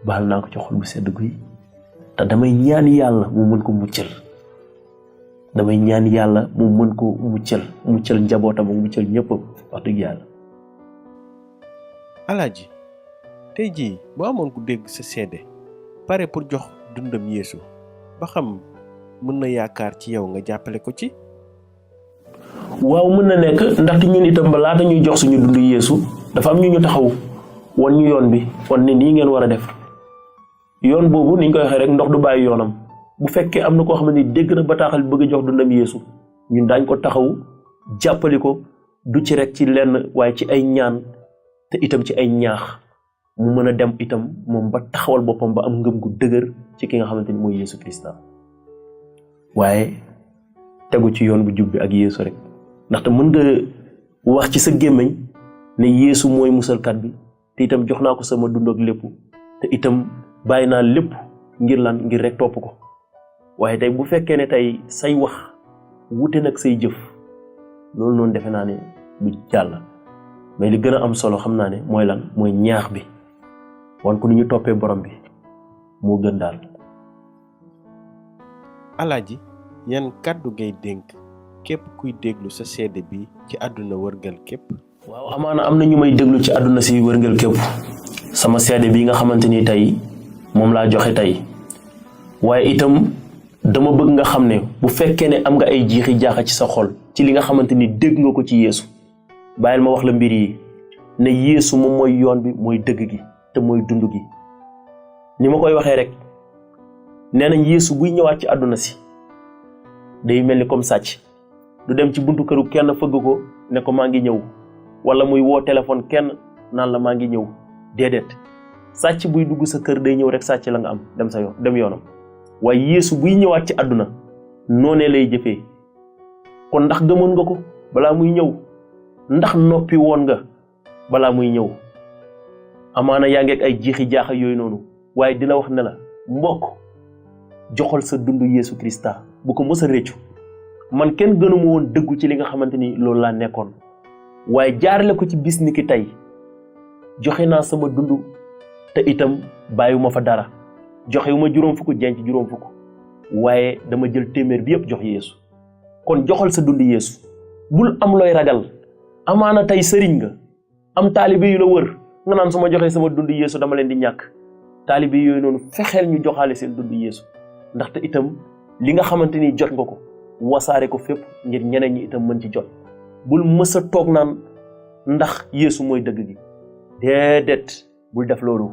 baal naa ko ci xol bu sedd guy te damay ñaan yàlla mu mën ko muccal damay ñaan yàlla mu mën ko muccal njabootam ak muccal ñëpp wax dëgg yàlla. Alaaji tey jii boo amoon ku dégg sa seede pare pour jox dundam Yeesu ba xam mën na yaakaar ci yow nga jàppale ko ci. waaw mën na nekk ndaxte ñun itam ba laata ñuy jox suñu dund Yeesu dafa am ñu taxaw wan ñu yoon bi wan ne nii ngeen war a def yoon boobu niñ koy waxee rek ndox du bàyyi yoonam bu fekkee am na koo xam ne dégg na bataaxal bëgg a jox dundam Yeesu ñun daañ ko taxaw jàppali ko du ci rek ci lenn waaye ci ay ñaan te itam ci ay ñaax mu mën a dem itam moom ba taxawal boppam ba am ngëm gu dëgër ci ki nga xamante ni mooy Yeesu Krista waaye tegu ci yoon bu jub bi ak Yeesu rek ndaxte mën nga wax ci sa gémmiñ ne Yeesu mooy musalkat bi te itam jox naa ko sama dund ak lépp te itam bàyyi naa lépp ngir lan ngir rek topp ko waaye tey bu fekkee ne tey say wax wute nag say jëf loolu noonu defe naa ne du jàll mais li gën a am solo xam naa ne mooy lan mooy ñaax bi wan ko ni ñu toppee borom bi moo gën daal. Alaaji yan kàddu ngay dénk képp kuy déglu sa seede bi ci àdduna wërngal képp. waaw amaana am na ñu may déglu ci àdduna si wërngal képp sama seede bi nga xamante ni tey moom laa joxe tey waaye itam dama bëgg nga xam ne bu fekkee ne am nga ay jiixi jaaxa ci sa xol ci li nga xamante ni dégg nga ko ci Yeesu bàyyil ma wax la mbir yi ne Yeesu moom mooy yoon bi mooy dëgg gi te mooy dund gi ni ma koy waxee rek nee nañ Yeesu buy ñëwaat ci àdduna si day mel ni comme sàcc du dem ci buntu këru kenn fëgg ko ne ko maa ngi ñëw wala muy woo téléphone kenn naan la maa ngi ñëw déedéet sàcc buy dugg sa kër day ñëw rek sàcc la nga am dem sa yoon dem yoonam waaye Yeesu buy ñëwaat ci àdduna noonee lay jëfee kon ndax gëmoon nga ko balaa muy ñëw ndax noppi woon nga balaa muy ñëw amaana yaa ngi ak ay jiixi jaaxa yooyu noonu waaye dina wax ne la mbokk joxal sa dund Yeesu Krista bu ko mës a réccu man kenn gënuma woon dëggu ci li nga xamante ni loolu laa nekkoon waaye jaarale ko ci bis ni ki tey joxe naa sama dund te itam bàyyiwuma fa dara joxewuma 50 jenc 50 waaye dama jël téeméer bi yëpp jox Yeesu kon joxal sa dund Yeesu bul am looy ragal amaana tey sëriñ nga am taalibe yu la wër nga naan su ma joxee sama dund Yeesu dama leen di ñàkk taalibe yooyu noonu fexeel ñu joxaale seen dund Yeesu ndaxte itam li nga xamante ni jot nga ko wasaare ko fépp ngir ñeneen ñi itam mën ci jot bul mës a toog naan ndax Yeesu mooy dëgg gi déedéet bul def loolu